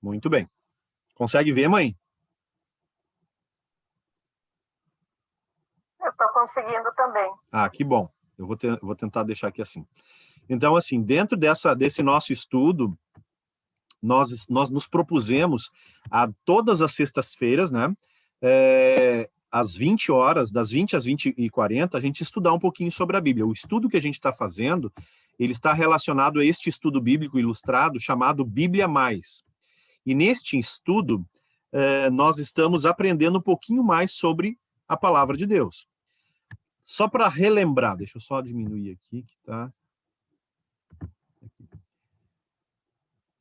Muito bem. Consegue ver, mãe? Eu estou conseguindo também. Ah, que bom. Eu vou tentar deixar aqui assim. Então, assim, dentro desse nosso estudo, nós nos propusemos a todas as sextas-feiras, né? Às 20 horas, das 20 às 20h40, a gente estudar um pouquinho sobre a Bíblia. O estudo que a gente está fazendo, ele está relacionado a este estudo bíblico ilustrado chamado Bíblia Mais. E neste estudo, nós estamos aprendendo um pouquinho mais sobre a palavra de Deus. Só para relembrar, deixa eu só diminuir aqui, que tá.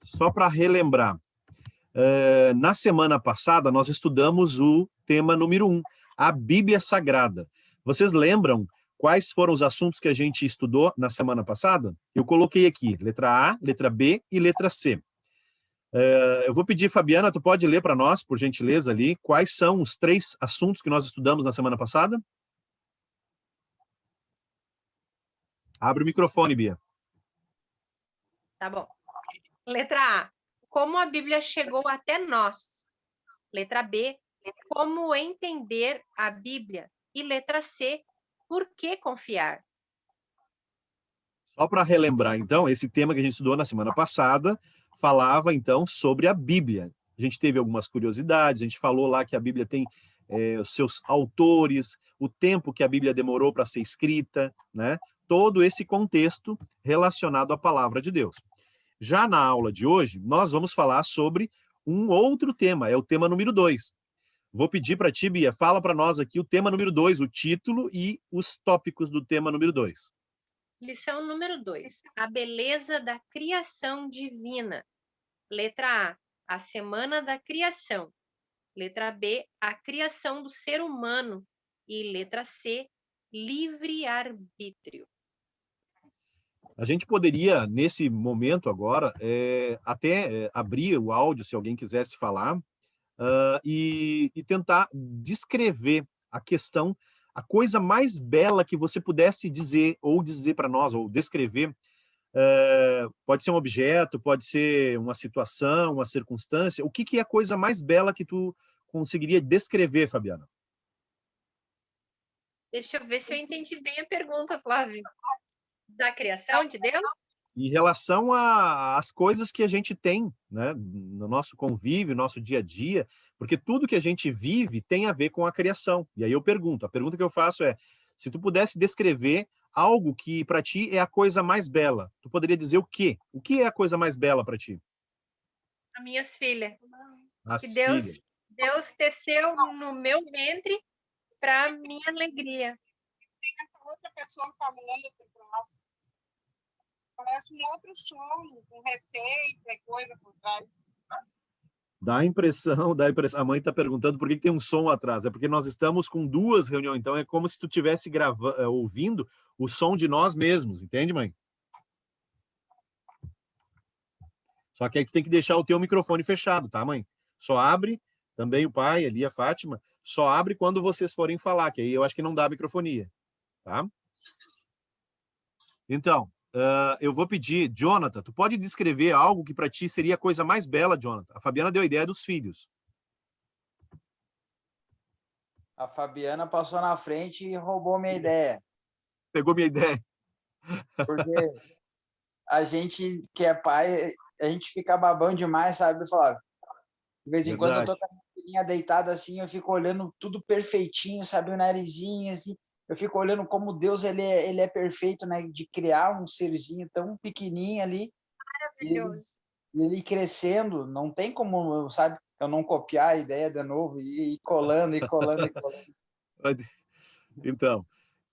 Só para relembrar, na semana passada nós estudamos o tema número 1, a Bíblia Sagrada. Vocês lembram quais foram os assuntos que a gente estudou na semana passada? Eu coloquei aqui, letra A, letra B e letra C. Eu vou pedir, Fabiana, tu pode ler para nós, por gentileza, ali, quais são os 3 assuntos que nós estudamos na semana passada? Abre o microfone, Bia. Tá bom. Letra A, como a Bíblia chegou até nós. Letra B, como entender a Bíblia. E letra C, por que confiar? Só para relembrar, então, esse tema que a gente estudou na semana passada falava, então, sobre a Bíblia. A gente teve algumas curiosidades, a gente falou lá que a Bíblia tem os seus autores, o tempo que a Bíblia demorou para ser escrita, né? Todo esse contexto relacionado à palavra de Deus. Já na aula de hoje, nós vamos falar sobre um outro tema, é o tema número 2. Vou pedir para ti, Bia, fala para nós aqui o tema número 2, o título e os tópicos do tema número 2. Lição número 2, a beleza da criação divina. Letra A semana da criação. Letra B, a criação do ser humano. E letra C, livre-arbítrio. A gente poderia, nesse momento agora, até abrir o áudio, se alguém quisesse falar, e tentar descrever a questão, a coisa mais bela que você pudesse dizer, ou dizer para nós, ou descrever. Pode ser um objeto, pode ser uma situação, uma circunstância. O que é a coisa mais bela que tu conseguiria descrever, Fabiana? Deixa eu ver se eu entendi bem a pergunta, Flávio. Da criação de Deus? Em relação às coisas que a gente tem, né, no nosso convívio, nosso dia a dia, porque tudo que a gente vive tem a ver com a criação. E aí eu pergunto, a pergunta que eu faço é, se tu pudesse descrever algo que para ti é a coisa mais bela, tu poderia dizer o quê? O que é a coisa mais bela para ti? As minhas filhas. Que As filhas. Deus teceu no meu ventre para minha alegria. Tem essa outra pessoa falando por nós. Parece um outro som, com receita e coisa por trás. Dá a impressão, a mãe está perguntando por que tem um som atrás. É porque nós estamos com 2 reuniões, então é como se tu estivesse ouvindo o som de nós mesmos, entende, mãe? Só que aí tu tem que deixar o teu microfone fechado, tá, mãe? Só abre, também o pai, ali a Fátima, só abre quando vocês forem falar, que aí eu acho que não dá microfonia, tá? Então, eu vou pedir, Jonathan, tu pode descrever algo que para ti seria a coisa mais bela, Jonathan? A Fabiana deu a ideia dos filhos. A Fabiana passou na frente e roubou minha ideia. Pegou minha ideia. Porque a gente que é pai, a gente fica babão demais, sabe, Flávio? De vez em quando eu tô com a minha filhinha deitada assim, eu fico olhando tudo perfeitinho, sabe, o narizinho, assim. Eu fico olhando como Deus ele é perfeito, né, de criar um serzinho tão pequenininho ali. Maravilhoso. E ele crescendo, não tem como, sabe, eu não copiar a ideia de novo e ir colando, e colando, e colando. Então,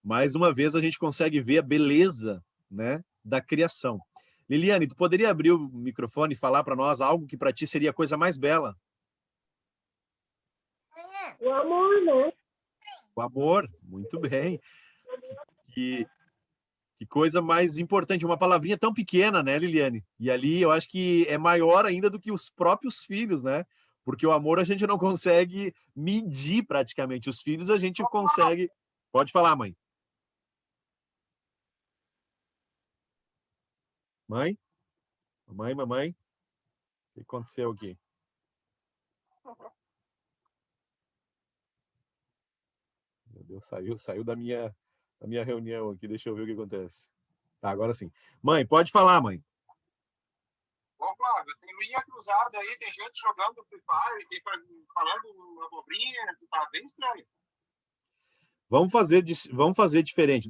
mais uma vez a gente consegue ver a beleza, né, da criação. Liliane, tu poderia abrir o microfone e falar para nós algo que para ti seria a coisa mais bela? O amor, né? O amor, muito bem. Que, que coisa mais importante, uma palavrinha tão pequena, né, Liliane? E ali eu acho que é maior ainda do que os próprios filhos, né? Porque o amor a gente não consegue medir praticamente. Os filhos a gente consegue. Pode falar, mãe. Mãe? Mamãe, mamãe? O que aconteceu aqui? Deus, saiu da minha reunião aqui. Deixa eu ver o que acontece. Tá, agora sim. Mãe, pode falar, mãe. Ô, Flávio, tem linha cruzada aí, tem gente jogando Free Fire, tem falando abobrinha, tá bem estranho. Vamos fazer diferente.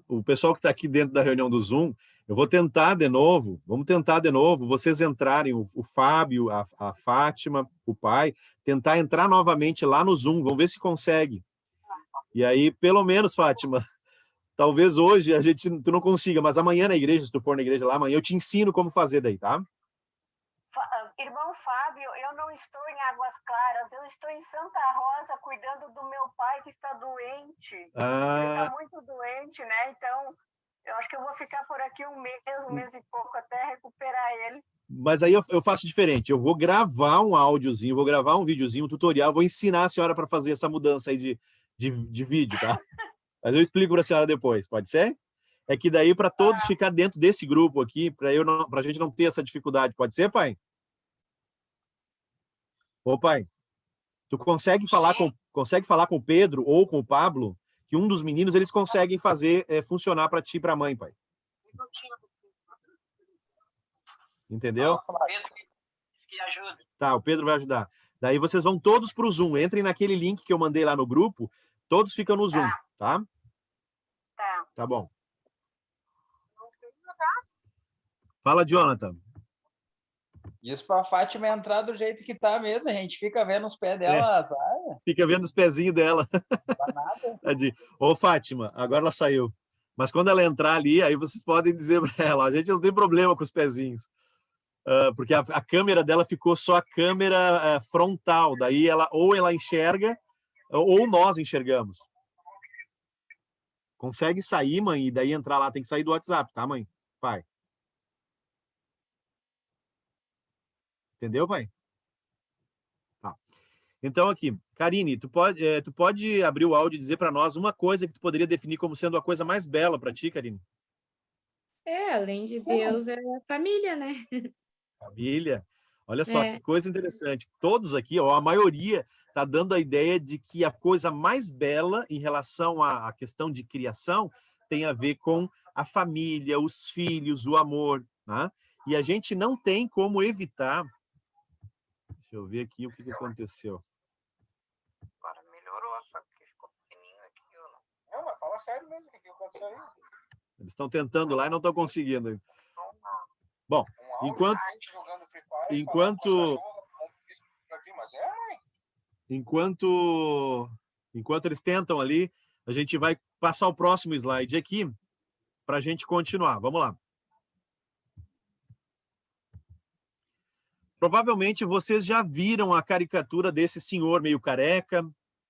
O pessoal que está aqui dentro da reunião do Zoom, eu vou tentar de novo, vamos tentar de novo, vocês entrarem, o Fábio, a Fátima, o pai, tentar entrar novamente lá no Zoom, vamos ver se consegue. E aí, pelo menos, Fátima, talvez hoje tu não consiga, mas amanhã na igreja, se tu for na igreja lá, amanhã eu te ensino como fazer daí, tá? Irmão Fábio, eu não estou em Águas Claras, eu estou em Santa Rosa cuidando do meu pai que está doente. Ele está muito doente, né? Então, eu acho que eu vou ficar por aqui um mês e pouco até recuperar ele. Mas aí eu faço diferente, eu vou gravar um áudiozinho, vou gravar um videozinho, um tutorial, vou ensinar a senhora para fazer essa mudança aí de vídeo, tá? Mas eu explico para a senhora depois, pode ser? É que daí para todos ficar dentro desse grupo aqui, para a gente não ter essa dificuldade, pode ser, pai? Ô, pai, tu consegue falar com o Pedro ou com o Pablo, que um dos meninos eles conseguem fazer funcionar para ti e para a mãe, pai. Entendeu? O Pedro que ajuda. Tá, o Pedro vai ajudar. Daí vocês vão todos para o Zoom. Entrem naquele link que eu mandei lá no grupo. Todos ficam no Zoom, tá? Tá bom. Fala, Jonathan. Isso para a Fátima entrar do jeito que tá mesmo. A gente fica vendo os pés dela, sabe? Fica vendo os pezinhos dela. Ô, Fátima, agora ela saiu. Mas quando ela entrar ali, aí vocês podem dizer para ela, a gente não tem problema com os pezinhos. Porque a câmera dela ficou só a câmera frontal. Daí ou ela enxerga, ou nós enxergamos. Consegue sair, mãe, e daí entrar lá. Tem que sair do WhatsApp, tá, mãe? Pai. Entendeu, pai? Tá. Então, aqui, Karine, tu pode abrir o áudio e dizer para nós uma coisa que tu poderia definir como sendo a coisa mais bela para ti, Karine? Além de Deus, é a família, né? Família. Olha só, que coisa interessante. Todos aqui, ou a maioria, está dando a ideia de que a coisa mais bela em relação à questão de criação tem a ver com a família, os filhos, o amor, né? E a gente não tem como evitar. Deixa eu ver aqui o que aconteceu. Agora melhorou, só que ficou pequenininho aqui. Não, mas fala sério mesmo, o que aconteceu aí? Eles estão tentando lá e não estão conseguindo. Bom, enquanto eles tentam ali, a gente vai passar o próximo slide aqui para a gente continuar. Vamos lá. Provavelmente vocês já viram a caricatura desse senhor meio careca,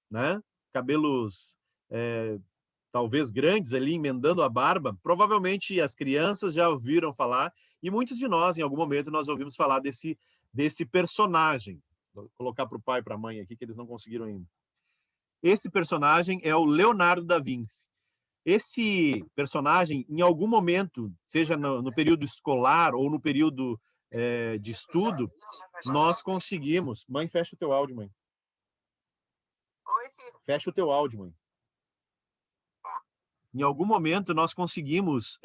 né? Cabelos talvez grandes ali, emendando a barba. Provavelmente as crianças já ouviram falar, e muitos de nós, em algum momento, nós ouvimos falar desse personagem. Vou colocar para o pai e para a mãe aqui, que eles não conseguiram ainda. Esse personagem é o Leonardo da Vinci. Esse personagem, em algum momento, seja no período escolar ou no período de estudo, nós conseguimos... Mãe, fecha o teu áudio, mãe. Oi, filho. Fecha o teu áudio, mãe. Em algum momento, nós conseguimos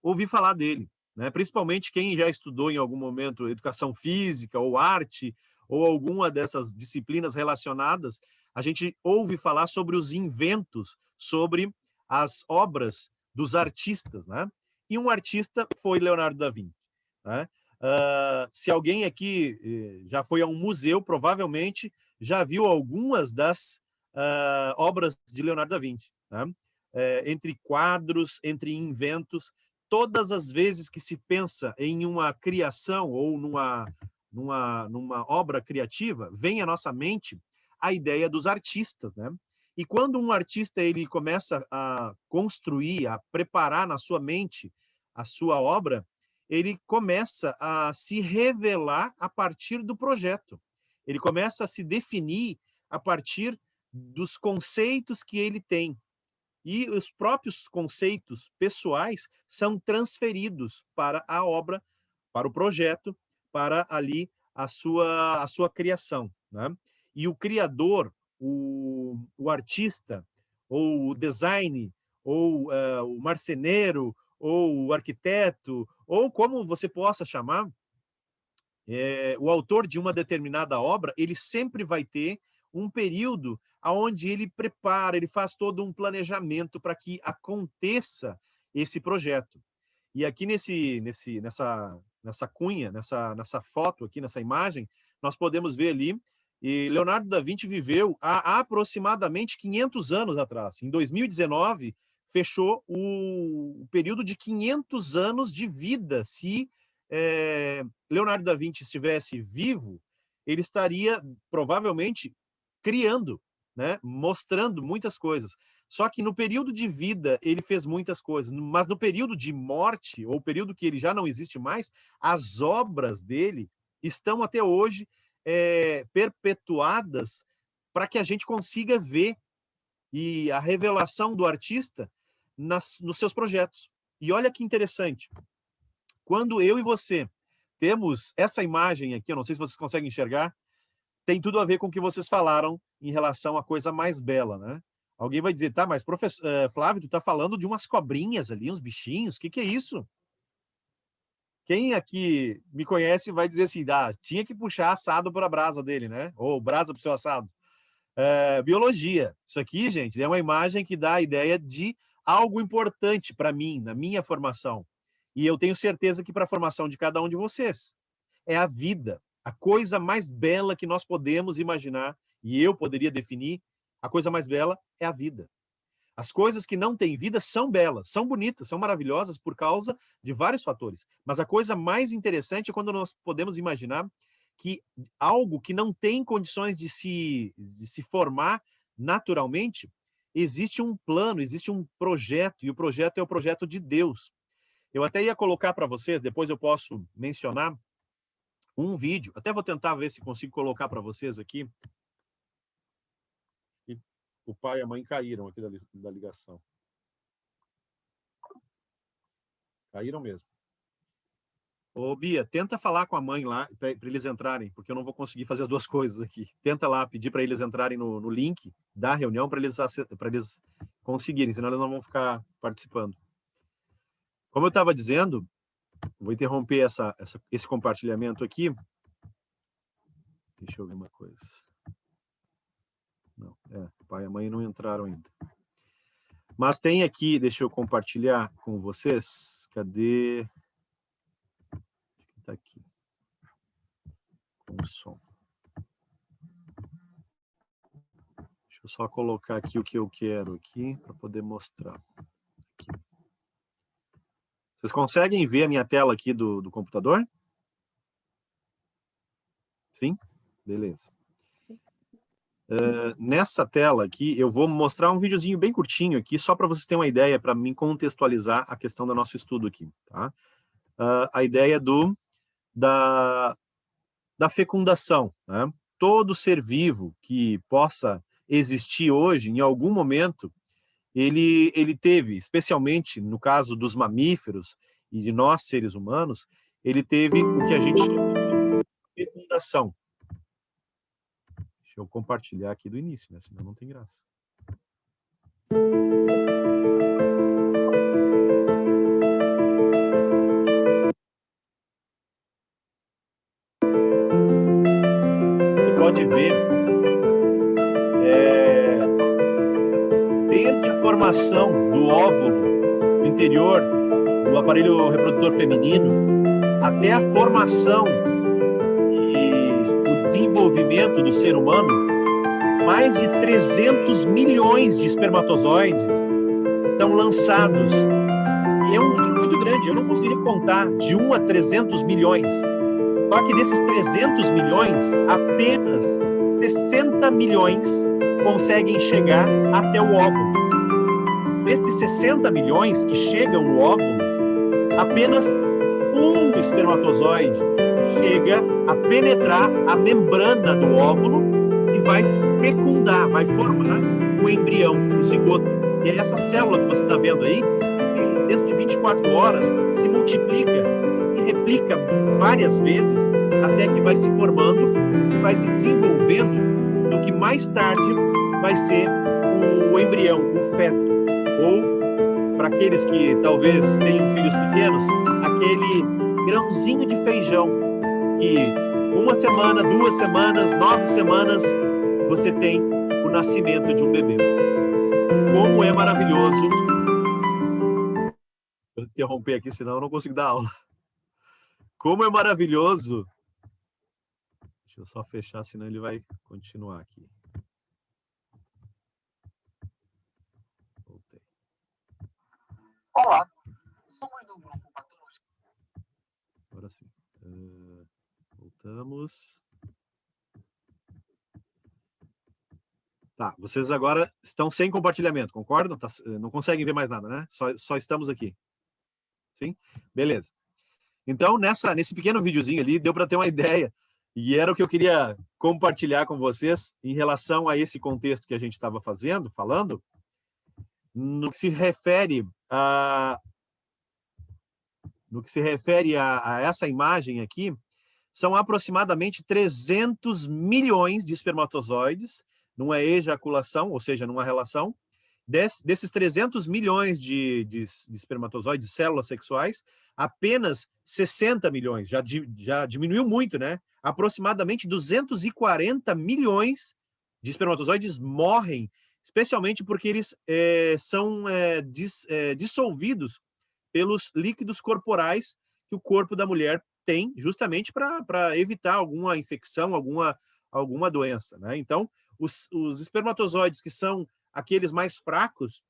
ouvir falar dele, né? Principalmente quem já estudou em algum momento educação física ou arte, ou alguma dessas disciplinas relacionadas, a gente ouve falar sobre os inventos, sobre as obras dos artistas, né? E um artista foi Leonardo da Vinci, né? Se alguém aqui já foi a um museu, provavelmente já viu algumas das obras de Leonardo da Vinci, né? Entre quadros, entre inventos, todas as vezes que se pensa em uma criação ou numa obra criativa, vem à nossa mente a ideia dos artistas, né? E quando um artista ele começa a construir, a preparar na sua mente a sua obra, ele começa a se revelar a partir do projeto. Ele começa a se definir a partir dos conceitos que ele tem. E os próprios conceitos pessoais são transferidos para a obra, para o projeto, para ali a sua criação, né? E o criador, o artista, ou o design, ou o marceneiro, ou o arquiteto, ou como você possa chamar, o autor de uma determinada obra, ele sempre vai ter um período onde ele prepara, ele faz todo um planejamento para que aconteça esse projeto. E aqui nessa cunha, nessa foto aqui, nessa imagem, nós podemos ver ali, e Leonardo da Vinci viveu há aproximadamente 500 anos atrás. Em 2019, fechou o período de 500 anos de vida. Se Leonardo da Vinci estivesse vivo, ele estaria provavelmente criando, né? Mostrando muitas coisas. Só que no período de vida ele fez muitas coisas, mas no período de morte, ou período que ele já não existe mais, as obras dele estão até hoje perpetuadas para que a gente consiga ver e a revelação do artista nos seus projetos. E olha que interessante, quando eu e você temos essa imagem aqui, eu não sei se vocês conseguem enxergar, tem tudo a ver com o que vocês falaram em relação à coisa mais bela, né? Alguém vai dizer, tá, mas professor Flávio, tu tá falando de umas cobrinhas ali, uns bichinhos, o que é isso? Quem aqui me conhece vai dizer assim, tinha que puxar assado para a brasa dele, né? Ou brasa para o seu assado. Biologia. Isso aqui, gente, é uma imagem que dá a ideia de algo importante para mim, na minha formação. E eu tenho certeza que para a formação de cada um de vocês. É a vida. A coisa mais bela que nós podemos imaginar, e eu poderia definir, a coisa mais bela é a vida. As coisas que não têm vida são belas, são bonitas, são maravilhosas por causa de vários fatores. Mas a coisa mais interessante é quando nós podemos imaginar que algo que não tem condições de se formar naturalmente, existe um plano, existe um projeto, e o projeto é o projeto de Deus. Eu até ia colocar para vocês, depois eu posso mencionar um vídeo, até vou tentar ver se consigo colocar para vocês aqui. O pai e a mãe caíram aqui da ligação. Caíram mesmo. Ô, Bia, tenta falar com a mãe lá, para eles entrarem, porque eu não vou conseguir fazer as duas coisas aqui. Tenta lá pedir para eles entrarem no link da reunião, para eles conseguirem, senão eles não vão ficar participando. Como eu estava dizendo, vou interromper esse compartilhamento aqui. Deixa eu ver uma coisa. Não, o pai e a mãe não entraram ainda. Mas tem aqui, deixa eu compartilhar com vocês. Cadê? Está aqui. Com o som. Deixa eu só colocar aqui o que eu quero aqui para poder mostrar. Aqui. Vocês conseguem ver a minha tela aqui do computador? Sim? Beleza. Nessa tela aqui, eu vou mostrar um videozinho bem curtinho aqui, só para vocês terem uma ideia, para mim contextualizar a questão do nosso estudo aqui. Tá? A ideia da fecundação. Né? Todo ser vivo que possa existir hoje, em algum momento, ele teve, especialmente no caso dos mamíferos e de nós, seres humanos, ele teve o que a gente chama de fecundação. Deixa eu compartilhar aqui do início, né? Senão não tem graça. Você pode ver desde a formação do óvulo, do interior do aparelho reprodutor feminino, até a formação desenvolvimento do ser humano, mais de 300 milhões de espermatozoides estão lançados. E é um número muito grande, eu não conseguiria contar de 1 a 300 milhões. Só que desses 300 milhões, apenas 60 milhões conseguem chegar até o óvulo. Desses 60 milhões que chegam no óvulo, apenas um espermatozoide chega a penetrar a membrana do óvulo e vai fecundar, vai formar o embrião, o zigoto. E é essa célula que você está vendo aí, dentro de 24 horas, se multiplica e replica várias vezes até que vai se formando e vai se desenvolvendo no que mais tarde vai ser o embrião, o feto, ou, para aqueles que talvez tenham filhos pequenos, aquele grãozinho de feijão que 1 semana, 2 semanas, 9 semanas, você tem o nascimento de um bebê. Como é maravilhoso. Vou interromper aqui, senão eu não consigo dar aula. Como é maravilhoso. Deixa eu só fechar, senão ele vai continuar aqui. Voltei. Olá, somos do grupo Patologia. Agora sim. Voltamos. Tá, vocês agora estão sem compartilhamento, concordam? Tá, não conseguem ver mais nada, né? Só estamos aqui. Sim? Beleza. Então, nesse pequeno videozinho ali, deu para ter uma ideia. E era o que eu queria compartilhar com vocês em relação a esse contexto que a gente estava falando, no que se refere a essa imagem aqui, são aproximadamente 300 milhões de espermatozoides numa ejaculação, ou seja, numa relação. Desses 300 milhões de espermatozoides, de células sexuais, apenas 60 milhões, já diminuiu muito, né? Aproximadamente 240 milhões de espermatozoides morrem, especialmente porque eles são dissolvidos pelos líquidos corporais que o corpo da mulher tem, justamente para evitar alguma infecção, alguma doença, né? Então, os espermatozoides que são aqueles mais fracos,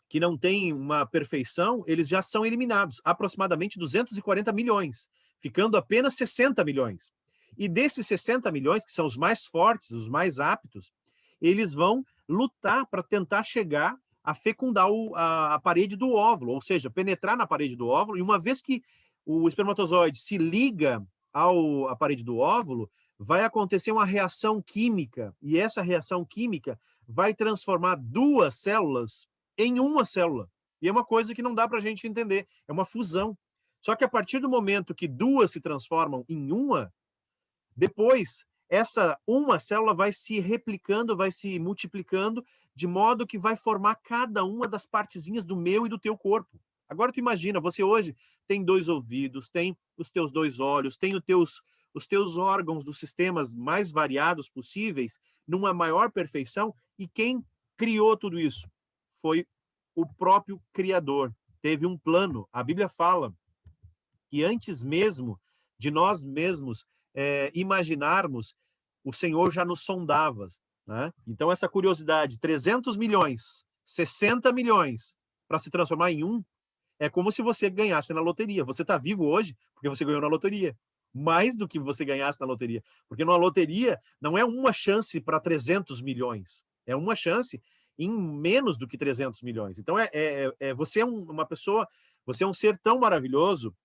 que não têm uma perfeição, eles já são eliminados, aproximadamente 240 milhões, ficando apenas 60 milhões. E desses 60 milhões, que são os mais fortes, os mais aptos, eles vão lutar para tentar chegar a fecundar a parede do óvulo, ou seja, penetrar na parede do óvulo, e uma vez que o espermatozoide se liga à parede do óvulo, vai acontecer uma reação química, e essa reação química vai transformar 2 células em uma célula. E é uma coisa que não dá para a gente entender, é uma fusão. Só que a partir do momento que 2 se transformam em uma, depois essa uma célula vai se replicando, vai se multiplicando, de modo que vai formar cada uma das partezinhas do meu e do teu corpo. Agora tu imagina, você hoje tem 2 ouvidos, tem os teus 2 olhos, tem os teus órgãos dos sistemas mais variados possíveis, numa maior perfeição, e quem criou tudo isso? Foi o próprio Criador. Teve um plano. A Bíblia fala que antes mesmo de nós mesmos imaginarmos, o Senhor já nos sondava, né? Então, essa curiosidade, 300 milhões, 60 milhões, para se transformar em um, é como se você ganhasse na loteria. Você está vivo hoje porque você ganhou na loteria. Mais do que você ganhasse na loteria. Porque numa loteria não é uma chance para 300 milhões. É uma chance em menos do que 300 milhões. Então, você é uma pessoa, você é um ser tão maravilhoso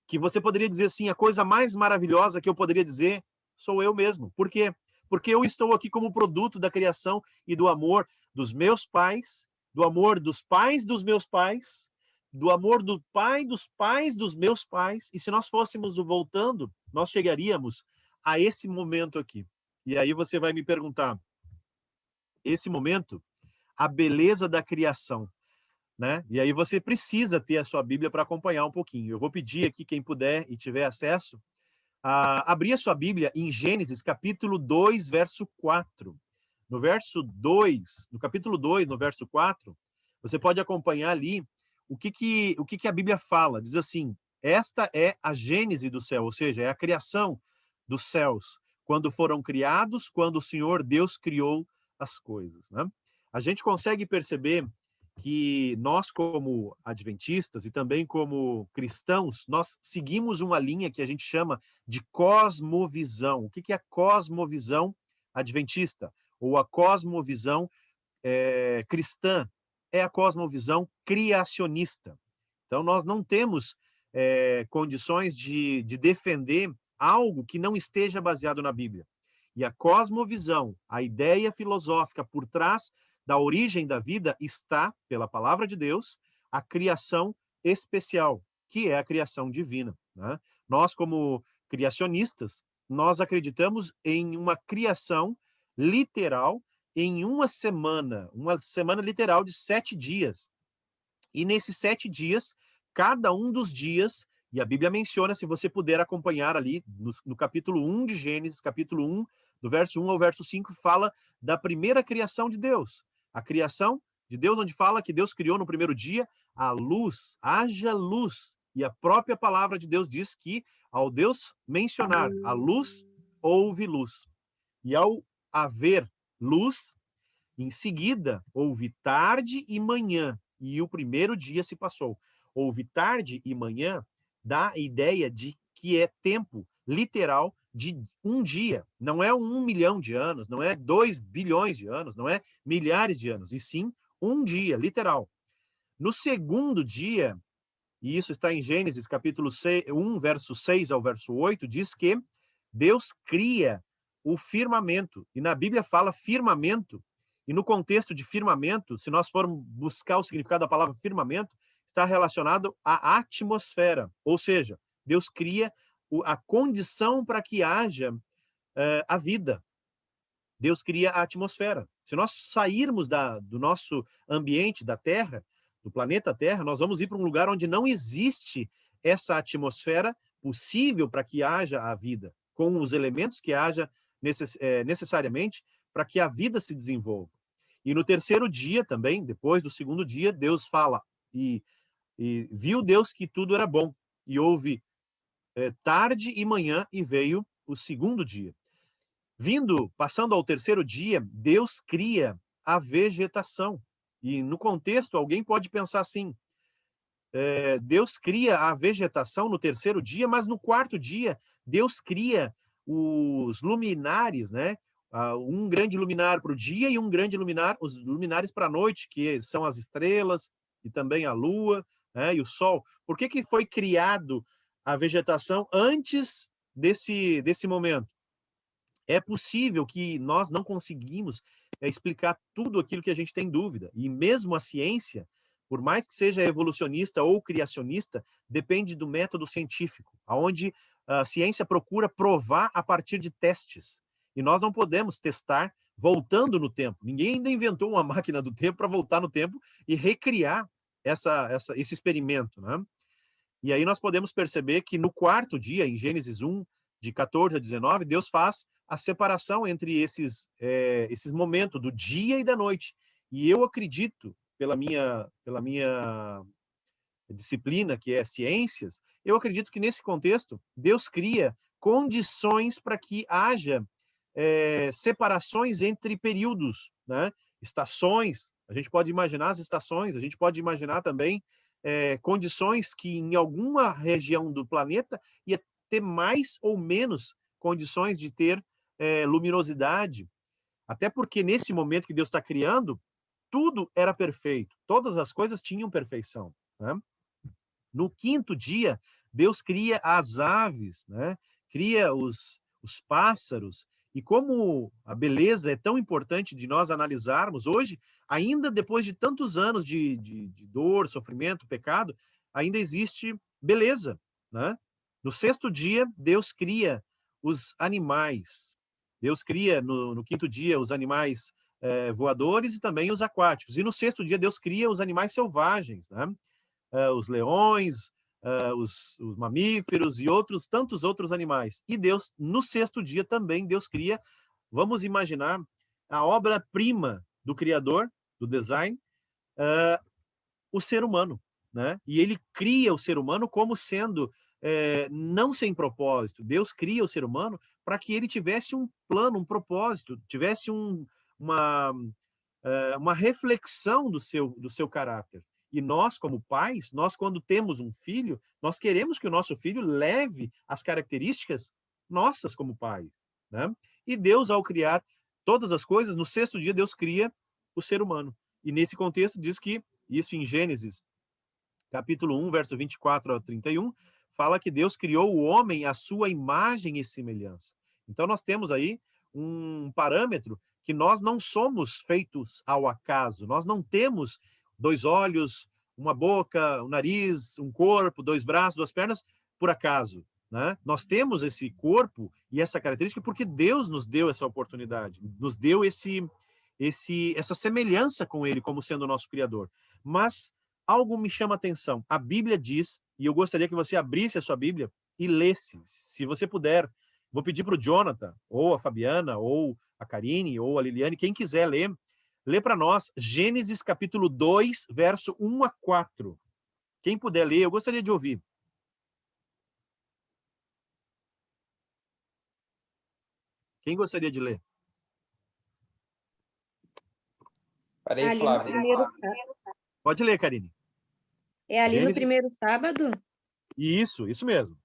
que você poderia dizer assim, a coisa mais maravilhosa que eu poderia dizer sou eu mesmo. Por quê? Porque eu estou aqui como produto da criação e do amor dos meus pais, do amor dos pais dos meus pais, do amor do pai dos pais dos meus pais, e se nós fôssemos voltando, nós chegaríamos a esse momento aqui. E aí você vai me perguntar, esse momento, a beleza da criação, né? E aí você precisa ter a sua Bíblia para acompanhar um pouquinho. Eu vou pedir aqui, quem puder e tiver acesso, a abrir a sua Bíblia em Gênesis, capítulo 2, verso 4. No verso 2, no capítulo 2, no verso 4, você pode acompanhar ali o que a Bíblia fala. Diz assim, esta é a gênese do céu, ou seja, é a criação dos céus, quando foram criados, quando o Senhor Deus criou as coisas, né? A gente consegue perceber que nós, como adventistas e também como cristãos, nós seguimos uma linha que a gente chama de cosmovisão. O que é a cosmovisão adventista? Ou a cosmovisão cristã? É a cosmovisão criacionista. Então, nós não temos condições de defender algo que não esteja baseado na Bíblia. E a cosmovisão, a ideia filosófica por trás da origem da vida está, pela palavra de Deus, a criação especial, que é a criação divina, né? Nós, como criacionistas, nós acreditamos em uma criação literal em uma semana literal de 7 dias. E nesses 7 dias, cada um dos dias, e a Bíblia menciona, se você puder acompanhar ali, no capítulo 1 de Gênesis, capítulo 1, do verso 1 ao verso 5, fala da primeira criação de Deus. A criação de Deus, onde fala que Deus criou no primeiro dia a luz, haja luz. E a própria palavra de Deus diz que, ao Deus mencionar a luz, houve luz. E ao haver luz, em seguida, houve tarde e manhã, e o primeiro dia se passou. Houve tarde e manhã, dá a ideia de que é tempo literal de um dia. Não é 1 milhão de anos, não é 2 bilhões de anos, não é milhares de anos, e sim um dia, literal. No segundo dia, e isso está em Gênesis capítulo 1, verso 6 ao verso 8, diz que Deus cria o firmamento, e na Bíblia fala firmamento, e no contexto de firmamento, se nós formos buscar o significado da palavra firmamento, está relacionado à atmosfera, ou seja, Deus cria a condição para que haja a vida. Deus cria a atmosfera. Se nós sairmos do nosso ambiente, da Terra, do planeta Terra, nós vamos ir para um lugar onde não existe essa atmosfera possível para que haja a vida, com os elementos que haja necessariamente para que a vida se desenvolva. E no terceiro dia também, depois do segundo dia, Deus fala, e viu Deus que tudo era bom, e houve tarde e manhã, e veio o segundo dia. Passando ao terceiro dia, Deus cria a vegetação. E no contexto, alguém pode pensar assim, Deus cria a vegetação no terceiro dia, mas no quarto dia, Deus cria os luminares, né? Um grande luminar para o dia e um grande luminar, os luminares para a noite, que são as estrelas e também a lua, né? E o sol. Por que foi criado a vegetação antes desse momento? É possível que nós não conseguimos explicar tudo aquilo que a gente tem dúvida. E mesmo a ciência, por mais que seja evolucionista ou criacionista, depende do método científico, onde a ciência procura provar a partir de testes. E nós não podemos testar voltando no tempo. Ninguém ainda inventou uma máquina do tempo para voltar no tempo e recriar esse experimento, né? E aí nós podemos perceber que no quarto dia, em Gênesis 1, de 14 a 19, Deus faz a separação entre esses momentos do dia e da noite. E eu acredito, pela minha disciplina, que é ciências, eu acredito que nesse contexto, Deus cria condições para que haja separações entre períodos, né? Estações, a gente pode imaginar as estações, a gente pode imaginar também condições que em alguma região do planeta ia ter mais ou menos condições de ter luminosidade, até porque nesse momento que Deus está criando, tudo era perfeito, todas as coisas tinham perfeição, né? No quinto dia, Deus cria as aves, né? Cria os pássaros, e como a beleza é tão importante de nós analisarmos hoje, ainda depois de tantos anos de dor, sofrimento, pecado, ainda existe beleza, né? No sexto dia, Deus cria os animais. Deus cria no quinto dia os animais voadores e também os aquáticos. E no sexto dia, Deus cria os animais selvagens, né? Os leões, os mamíferos e tantos outros animais. E Deus, no sexto dia também, Deus cria, vamos imaginar, a obra-prima do Criador, do design, o ser humano, né? E ele cria o ser humano como sendo não sem propósito. Deus cria o ser humano para que ele tivesse um plano, um propósito, tivesse uma reflexão do seu caráter. E nós, como pais, nós quando temos um filho, nós queremos que o nosso filho leve as características nossas como pai, né? E Deus, ao criar todas as coisas, no sexto dia Deus cria o ser humano. E nesse contexto diz que, isso em Gênesis, capítulo 1, verso 24 a 31, fala que Deus criou o homem à sua imagem e semelhança. Então nós temos aí um parâmetro que nós não somos feitos ao acaso, nós não temos 2 olhos, uma boca, um nariz, um corpo, 2 braços, 2 pernas, por acaso, né? Nós temos esse corpo e essa característica porque Deus nos deu essa oportunidade, nos deu esse essa semelhança com ele como sendo o nosso Criador. Mas algo me chama a atenção. A Bíblia diz, e eu gostaria que você abrisse a sua Bíblia e lesse, se você puder. Vou pedir para o Jonathan, ou a Fabiana, ou a Karine, ou a Liliane, quem quiser ler, lê para nós Gênesis capítulo 2, verso 1 a 4. Quem puder ler, eu gostaria de ouvir. Quem gostaria de ler? Parei, Ali no Flávio. primeiro sábado. Pode ler, Karine. É ali no Gênesis. primeiro sábado? Isso mesmo.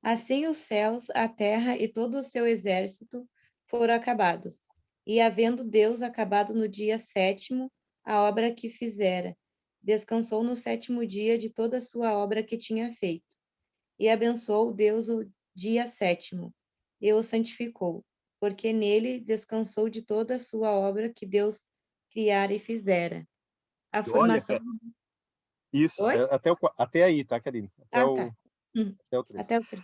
Assim os céus, a terra e todo o seu exército foram acabados. E havendo Deus acabado no dia 7º a obra que fizera, descansou no 7º dia de toda a sua obra que tinha feito. E abençoou Deus o dia 7º, e o santificou, porque nele descansou de toda a sua obra que Deus criara e fizera. A Olha, formação... isso, Oi? até aí, tá, Karine? Tá. Até o 3. Até o 3.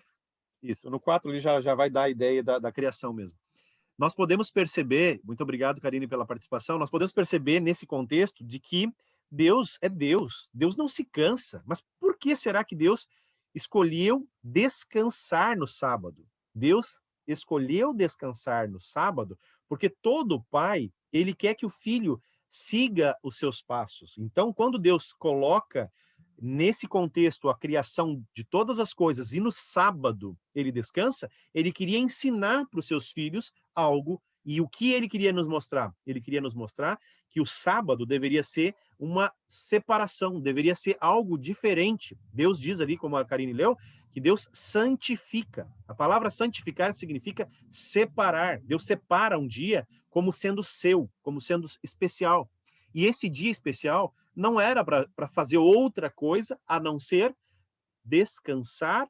Isso, no 4 ele já vai dar a ideia da criação mesmo. Nós podemos perceber, muito obrigado, Karine, pela participação, nós podemos perceber nesse contexto de que Deus é Deus, Deus não se cansa. Mas por que será que Deus escolheu descansar no sábado? Deus escolheu descansar no sábado porque todo pai, ele quer que o filho siga os seus passos. Então, quando Deus coloca nesse contexto a criação de todas as coisas e no sábado ele descansa, ele queria ensinar para os seus filhos algo. E o que ele queria nos mostrar? Ele queria nos mostrar que o sábado deveria ser uma separação, deveria ser algo diferente. Deus diz ali, como a Karine leu, que Deus santifica. A palavra santificar significa separar. Deus separa um dia como sendo seu, como sendo especial. E esse dia especial não era para fazer outra coisa a não ser descansar,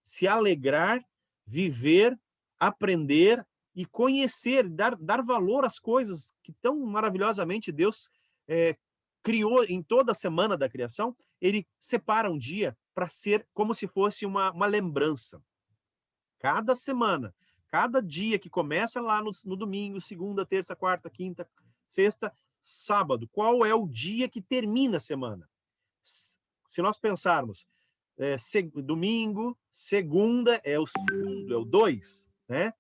se alegrar, viver, aprender e conhecer, dar valor às coisas que tão maravilhosamente Deus criou em toda a semana da criação. Ele separa um dia para ser como se fosse uma lembrança. Cada semana, cada dia que começa lá no domingo, segunda, terça, quarta, quinta, sexta, sábado, qual é o dia que termina a semana? Se nós pensarmos, domingo, segunda é o segundo, é o 2, né?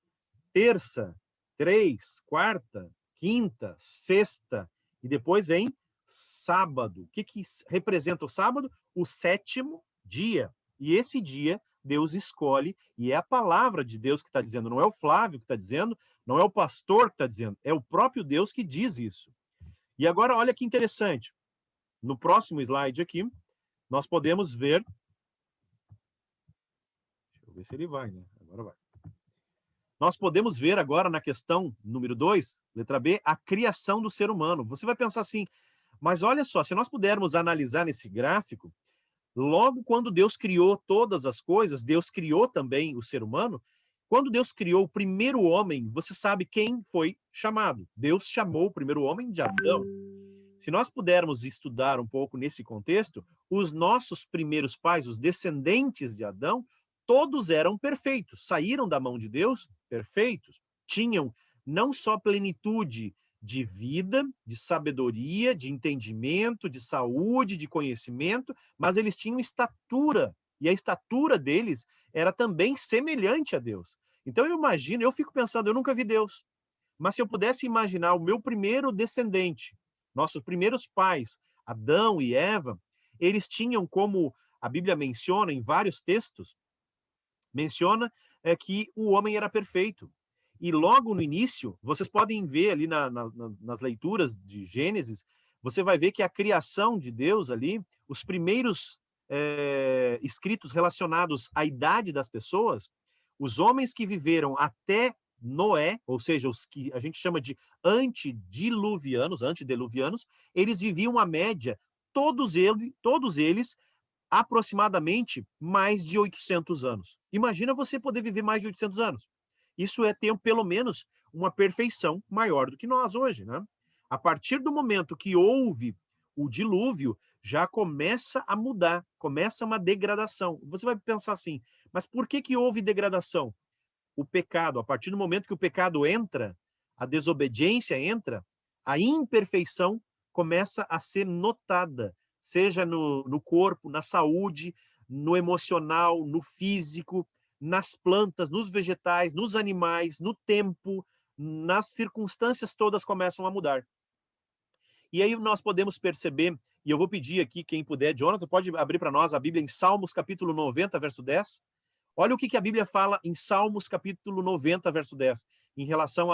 Terça, 3, quarta, quinta, sexta, e depois vem sábado. O que representa o sábado? O 7º dia. E esse dia Deus escolhe, e é a palavra de Deus que está dizendo, não é o Flávio que está dizendo, não é o pastor que está dizendo, é o próprio Deus que diz isso. E agora, olha que interessante. No próximo slide aqui, nós podemos ver... Deixa eu ver se ele vai, né? Agora vai. Nós podemos ver agora na questão número 2, letra B, a criação do ser humano. Você vai pensar assim, mas olha só, se nós pudermos analisar nesse gráfico, logo quando Deus criou todas as coisas, Deus criou também o ser humano. Quando Deus criou o primeiro homem, você sabe quem foi chamado? Deus chamou o primeiro homem de Adão. Se nós pudermos estudar um pouco nesse contexto, os nossos primeiros pais, os descendentes de Adão, todos eram perfeitos, saíram da mão de Deus perfeitos, tinham não só plenitude de vida, de sabedoria, de entendimento, de saúde, de conhecimento, mas eles tinham estatura, e a estatura deles era também semelhante a Deus. Então eu fico pensando, eu nunca vi Deus, mas se eu pudesse imaginar o meu primeiro descendente, nossos primeiros pais, Adão e Eva, eles tinham, como a Bíblia menciona em vários textos, menciona que o homem era perfeito. E logo no início, vocês podem ver ali nas leituras de Gênesis, você vai ver que a criação de Deus ali, os primeiros escritos relacionados à idade das pessoas, os homens que viveram até Noé, ou seja, os que a gente chama de antediluvianos, eles viviam a média, todos eles aproximadamente mais de 800 anos. Imagina você poder viver mais de 800 anos. Isso é ter pelo menos uma perfeição maior do que nós hoje, né? A partir do momento que houve o dilúvio, já começa a mudar, começa uma degradação. Você vai pensar assim, mas por que houve degradação? O pecado, a partir do momento que o pecado entra, a desobediência entra, a imperfeição começa a ser notada, seja no corpo, na saúde, no emocional, no físico, nas plantas, nos vegetais, nos animais, no tempo, nas circunstâncias todas começam a mudar. E aí nós podemos perceber, e eu vou pedir aqui, quem puder, Jonathan, pode abrir para nós a Bíblia em Salmos, capítulo 90, verso 10. Olha o que a Bíblia fala em Salmos, capítulo 90, verso 10, em relação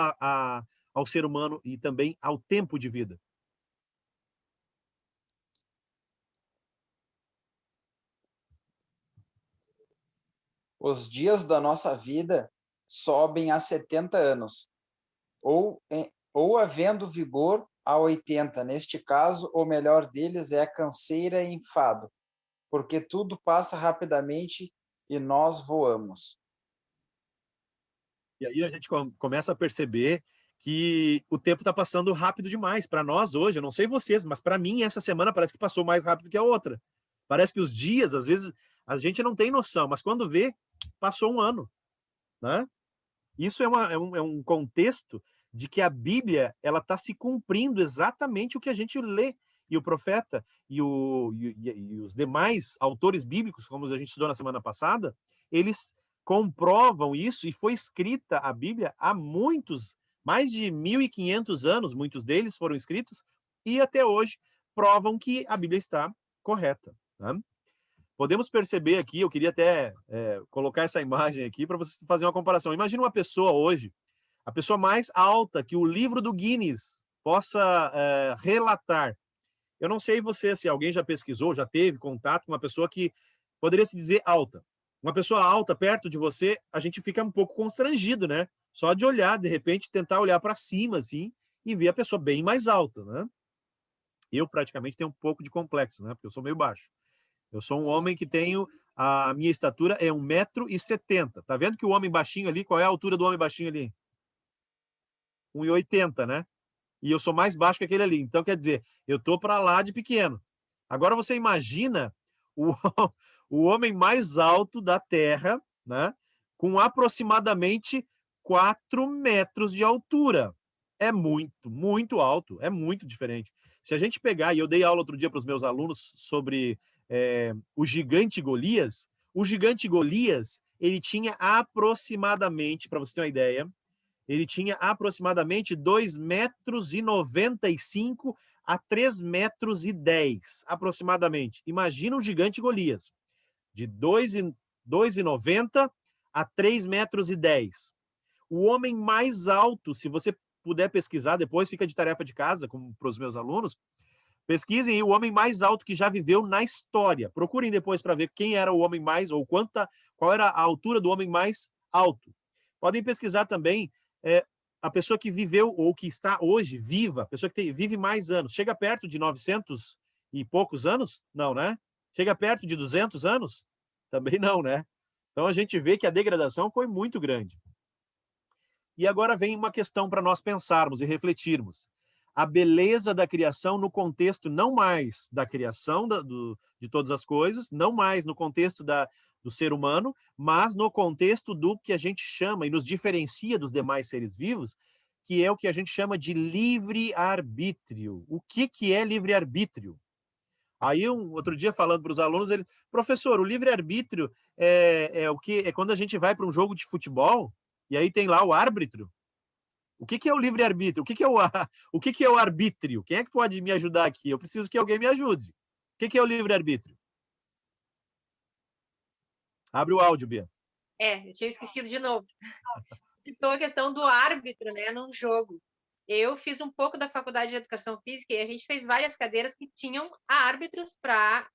ao ser humano e também ao tempo de vida. Os dias da nossa vida sobem a 70 anos, ou havendo vigor a 80. Neste caso, o melhor deles é a canseira e enfado, porque tudo passa rapidamente e nós voamos. E aí a gente começa a perceber que o tempo está passando rápido demais. Para nós hoje, eu não sei vocês, mas para mim essa semana parece que passou mais rápido que a outra. Parece que os dias, às vezes, a gente não tem noção, mas quando vê, passou um ano, né? Isso é um contexto de que a Bíblia ela está se cumprindo exatamente o que a gente lê. E o profeta e os demais autores bíblicos, como a gente estudou na semana passada, eles comprovam isso, e foi escrita a Bíblia há mais de 1.500 anos, muitos deles foram escritos, e até hoje provam que a Bíblia está correta, né? Podemos perceber aqui, eu queria até colocar essa imagem aqui para você fazer uma comparação. Imagina uma pessoa hoje, a pessoa mais alta que o livro do Guinness possa relatar. Eu não sei você, se alguém já pesquisou, já teve contato com uma pessoa que poderia se dizer alta. Uma pessoa alta perto de você, a gente fica um pouco constrangido, né? Só de olhar, de repente, tentar olhar para cima, assim, e ver a pessoa bem mais alta, né? Eu praticamente tenho um pouco de complexo, né? Porque eu sou meio baixo. Eu sou um homem que tenho... A minha estatura é 1,70 m. Tá vendo que o homem baixinho ali, qual é a altura do homem baixinho ali? 1,80 m, né? E eu sou mais baixo que aquele ali. Então, quer dizer, eu tô para lá de pequeno. Agora você imagina o homem mais alto da Terra, né? Com aproximadamente 4 metros de altura. É muito, muito alto. É muito diferente. Se a gente pegar, e eu dei aula outro dia para os meus alunos sobre o gigante Golias, ele tinha aproximadamente, para você ter uma ideia, ele tinha aproximadamente 2,95 m a 3,10 m, aproximadamente. Imagina o gigante Golias, de 2,90 m a 3,10 m. O homem mais alto, se você puder pesquisar depois, fica de tarefa de casa para os meus alunos, pesquisem aí o homem mais alto que já viveu na história. Procurem depois para ver quem era o homem mais, ou qual era a altura do homem mais alto. Podem pesquisar também a pessoa que viveu ou que está hoje viva, a pessoa que vive mais anos. Chega perto de 900 e poucos anos? Não, né? Chega perto de 200 anos? Também não, né? Então a gente vê que a degradação foi muito grande. E agora vem uma questão para nós pensarmos e refletirmos. A beleza da criação no contexto não mais da criação de todas as coisas, não mais no contexto do ser humano, mas no contexto do que a gente chama e nos diferencia dos demais seres vivos, que é o que a gente chama de livre-arbítrio. O que é livre-arbítrio? Aí, outro dia, falando para os alunos, professor, o livre-arbítrio é o que? É quando a gente vai para um jogo de futebol e aí tem lá o árbitro. O que é o livre-arbítrio? O que é o arbítrio? Quem é que pode me ajudar aqui? Eu preciso que alguém me ajude. O que é o livre-arbítrio? Abre o áudio, Bia. Eu tinha esquecido de novo. Citou a questão do árbitro, né, num jogo. Eu fiz um pouco da faculdade de Educação Física e a gente fez várias cadeiras que tinham árbitros para...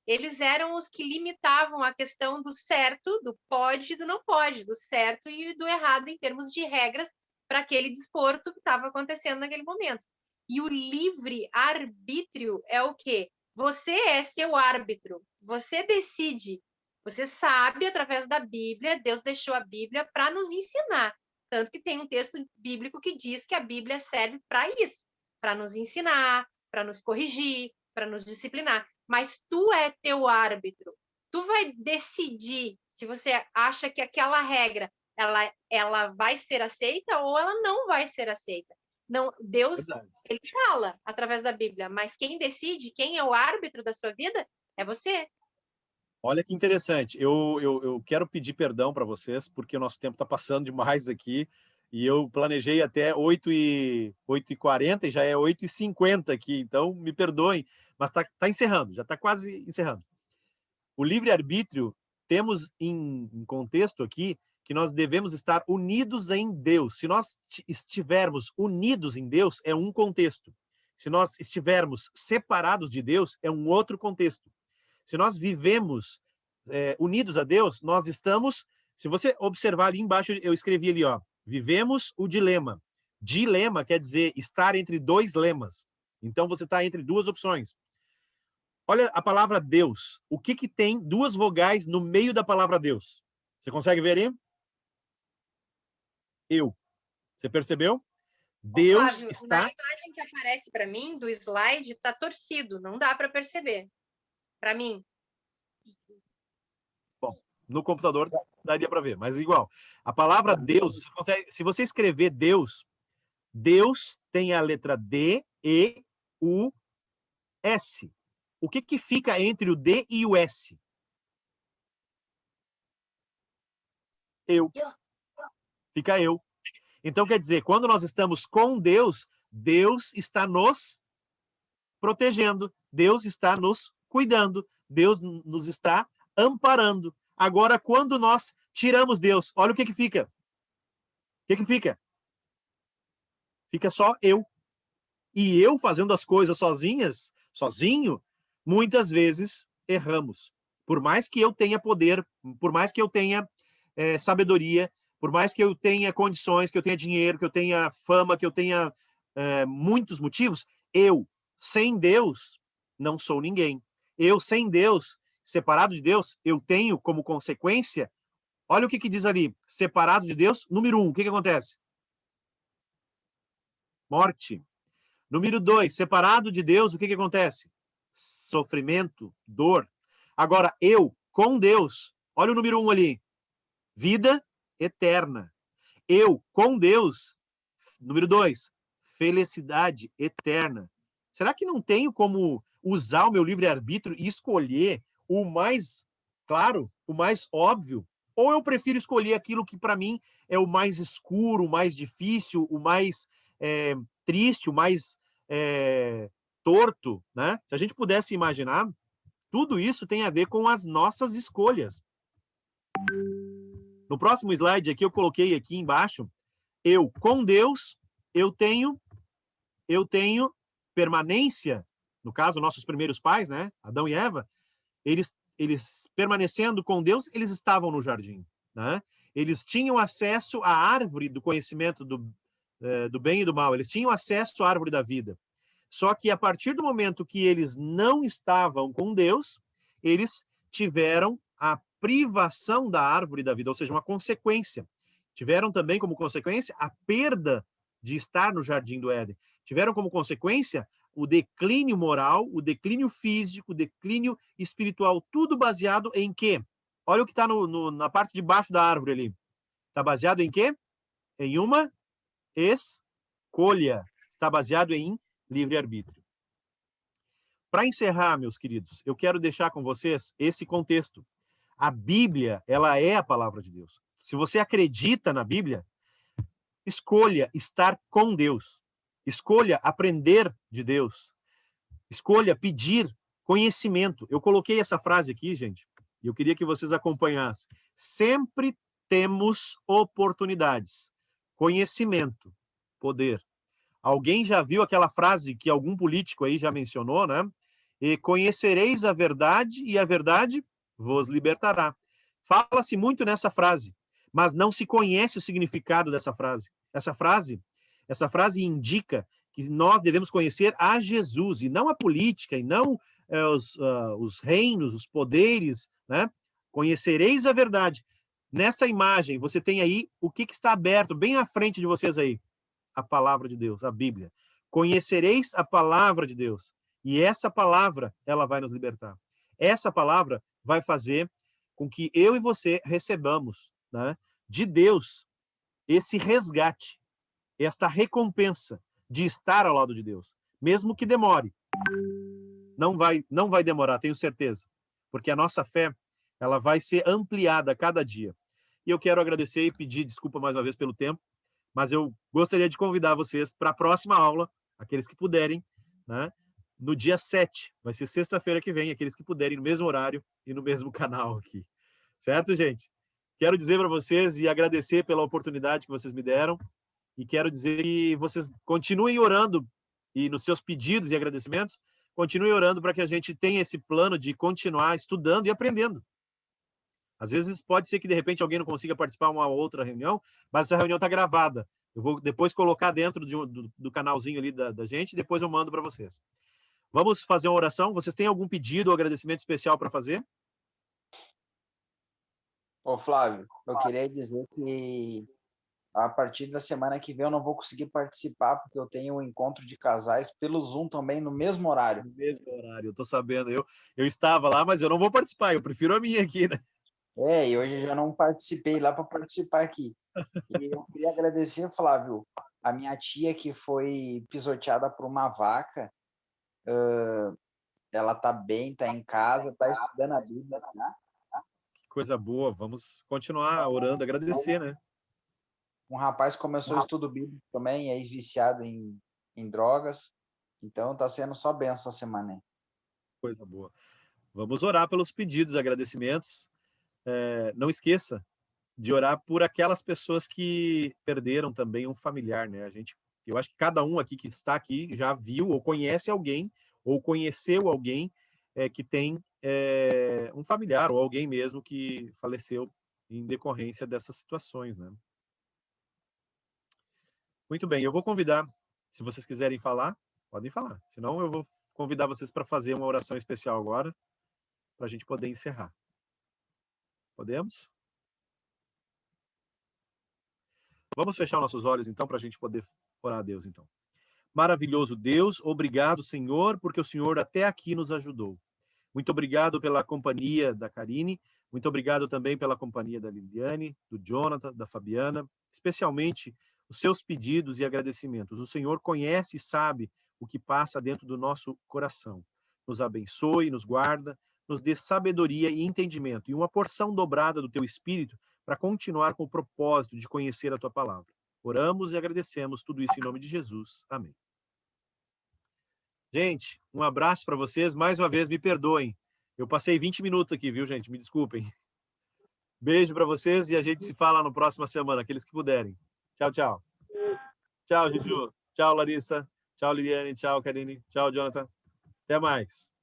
Eles eram os que limitavam a questão do certo, do pode e do não pode, do certo e do errado em termos de regras para aquele desporto que estava acontecendo naquele momento. E o livre-arbítrio é o quê? Você é seu árbitro, você decide. Você sabe, através da Bíblia, Deus deixou a Bíblia para nos ensinar. Tanto que tem um texto bíblico que diz que a Bíblia serve para isso, para nos ensinar, para nos corrigir, para nos disciplinar. Mas tu é teu árbitro. Tu vai decidir se você acha que aquela regra ela vai ser aceita ou ela não vai ser aceita. Não, Deus, Verdade. ele fala através da Bíblia, mas quem decide, quem é o árbitro da sua vida, é você. Olha que interessante. Eu quero pedir perdão para vocês, porque o nosso tempo está passando demais aqui, e eu planejei até 8h40 e já é 8h50 aqui, então me perdoem, mas tá encerrando, já está quase encerrando. O livre-arbítrio, temos em contexto aqui que nós devemos estar unidos em Deus. Se nós estivermos unidos em Deus, é um contexto. Se nós estivermos separados de Deus, é um outro contexto. Se nós vivemos unidos a Deus, nós estamos... Se você observar ali embaixo, eu escrevi ali, ó, vivemos o dilema. Dilema quer dizer estar entre dois lemas. Então, você está entre duas opções. Olha a palavra Deus. O que tem duas vogais no meio da palavra Deus? Você consegue ver aí? Eu. Você percebeu? Deus Flávio, está... na imagem que aparece para mim, do slide, está torcido. Não dá para perceber. Para mim. Bom, no computador daria para ver, mas igual. A palavra Deus, se você escrever Deus, Deus tem a letra D, E, U, S. O que fica entre o D e o S? Eu. Fica eu. Então, quer dizer, quando nós estamos com Deus, Deus está nos protegendo, Deus está nos cuidando, Deus nos está amparando. Agora, quando nós tiramos Deus, olha o que fica. O que fica? Fica só eu. E eu fazendo as coisas sozinho, muitas vezes erramos. Por mais que eu tenha poder, por mais que eu tenha sabedoria, por mais que eu tenha condições, que eu tenha dinheiro, que eu tenha fama, que eu tenha muitos motivos, eu, sem Deus, não sou ninguém. Eu, sem Deus, separado de Deus, eu tenho como consequência, olha o que diz ali, separado de Deus, número 1, o que acontece? Morte. Número 2, separado de Deus, o que acontece? Sofrimento, dor. Agora, eu, com Deus, olha o número 1 ali, vida eterna. Eu, com Deus, número 2, felicidade eterna. Será que não tenho como usar o meu livre-arbítrio e escolher o mais claro, o mais óbvio? Ou eu prefiro escolher aquilo que para mim é o mais escuro, o mais difícil, o mais triste, o mais torto, né? Se a gente pudesse imaginar, tudo isso tem a ver com as nossas escolhas. No próximo slide aqui, eu coloquei aqui embaixo, eu com Deus, eu tenho permanência, no caso, nossos primeiros pais, né? Adão e Eva, eles permanecendo com Deus, eles estavam no jardim, né? Eles tinham acesso à árvore do conhecimento do bem e do mal, eles tinham acesso à árvore da vida. Só que a partir do momento que eles não estavam com Deus, eles tiveram a privação da árvore da vida, ou seja, uma consequência. Tiveram também como consequência a perda de estar no jardim do Éden. Tiveram como consequência o declínio moral, o declínio físico, o declínio espiritual, tudo baseado em quê? Olha o que está na parte de baixo da árvore ali. Está baseado em quê? Em uma escolha. Está baseado em livre-arbítrio. Para encerrar, meus queridos, eu quero deixar com vocês esse contexto. A Bíblia, ela é a palavra de Deus. Se você acredita na Bíblia, escolha estar com Deus. Escolha aprender de Deus. Escolha pedir conhecimento. Eu coloquei essa frase aqui, gente, e eu queria que vocês acompanhassem. Sempre temos oportunidades. Conhecimento, poder. Alguém já viu aquela frase que algum político aí já mencionou, né? E conhecereis a verdade e a verdade vos libertará. Fala-se muito nessa frase, mas não se conhece o significado dessa frase. Essa frase indica que nós devemos conhecer a Jesus e não a política e não os reinos, os poderes, né? Conhecereis a verdade. Nessa imagem, você tem aí o que está aberto bem à frente de vocês aí. A palavra de Deus, a Bíblia. Conhecereis a palavra de Deus. E essa palavra, ela vai nos libertar. Essa palavra vai fazer com que eu e você recebamos, né, de Deus esse resgate, esta recompensa de estar ao lado de Deus, mesmo que demore. Não vai demorar, tenho certeza, porque a nossa fé, ela vai ser ampliada a cada dia. E eu quero agradecer e pedir desculpa mais uma vez pelo tempo, mas eu gostaria de convidar vocês para a próxima aula, aqueles que puderem, né? No dia 7, vai ser sexta-feira que vem, aqueles que puderem, no mesmo horário e no mesmo canal aqui. Certo, gente? Quero dizer para vocês e agradecer pela oportunidade que vocês me deram, e quero dizer que vocês continuem orando, e nos seus pedidos e agradecimentos, continuem orando para que a gente tenha esse plano de continuar estudando e aprendendo. Às vezes pode ser que, de repente, alguém não consiga participar de uma outra reunião, mas essa reunião está gravada. Eu vou depois colocar dentro do canalzinho ali da gente, e depois eu mando para vocês. Vamos fazer uma oração? Vocês têm algum pedido ou agradecimento especial para fazer? Ô, Flávio, eu queria dizer que a partir da semana que vem eu não vou conseguir participar, porque eu tenho um encontro de casais pelo Zoom também, no mesmo horário. No mesmo horário, eu tô sabendo. Eu estava lá, mas eu não vou participar, eu prefiro a minha aqui, né? E hoje eu já não participei lá para participar aqui. E eu queria agradecer, Flávio, a minha tia que foi pisoteada por uma vaca. Ela tá bem, tá em casa, tá estudando a Bíblia, né? Que coisa boa, vamos continuar orando, agradecer, né? Um rapaz começou o estudo bíblico também, é ex-viciado em drogas, então tá sendo só benção essa semana aí. Coisa boa. Vamos orar pelos pedidos, agradecimentos. Não esqueça de orar por aquelas pessoas que perderam também um familiar, né? Eu acho que cada um aqui que está aqui já viu ou conhece alguém, ou conheceu alguém que tem um familiar, ou alguém mesmo que faleceu em decorrência dessas situações, né? Muito bem, eu vou convidar, se vocês quiserem falar, podem falar. Senão eu vou convidar vocês para fazer uma oração especial agora, para a gente poder encerrar. Podemos? Vamos fechar nossos olhos, então, para a gente poder orar a Deus, então. Maravilhoso Deus, obrigado, Senhor, porque o Senhor até aqui nos ajudou. Muito obrigado pela companhia da Karine, muito obrigado também pela companhia da Liliane, do Jonathan, da Fabiana, especialmente os seus pedidos e agradecimentos. O Senhor conhece e sabe o que passa dentro do nosso coração. Nos abençoe, nos guarda, nos dê sabedoria e entendimento, e uma porção dobrada do teu Espírito para continuar com o propósito de conhecer a tua palavra. Oramos e agradecemos tudo isso em nome de Jesus. Amém. Gente, um abraço para vocês. Mais uma vez, me perdoem. Eu passei 20 minutos aqui, viu, gente? Me desculpem. Beijo para vocês e a gente se fala na próxima semana, aqueles que puderem. Tchau, tchau. Tchau, Juju. Tchau, Larissa. Tchau, Liliane. Tchau, Karine. Tchau, Jonathan. Até mais.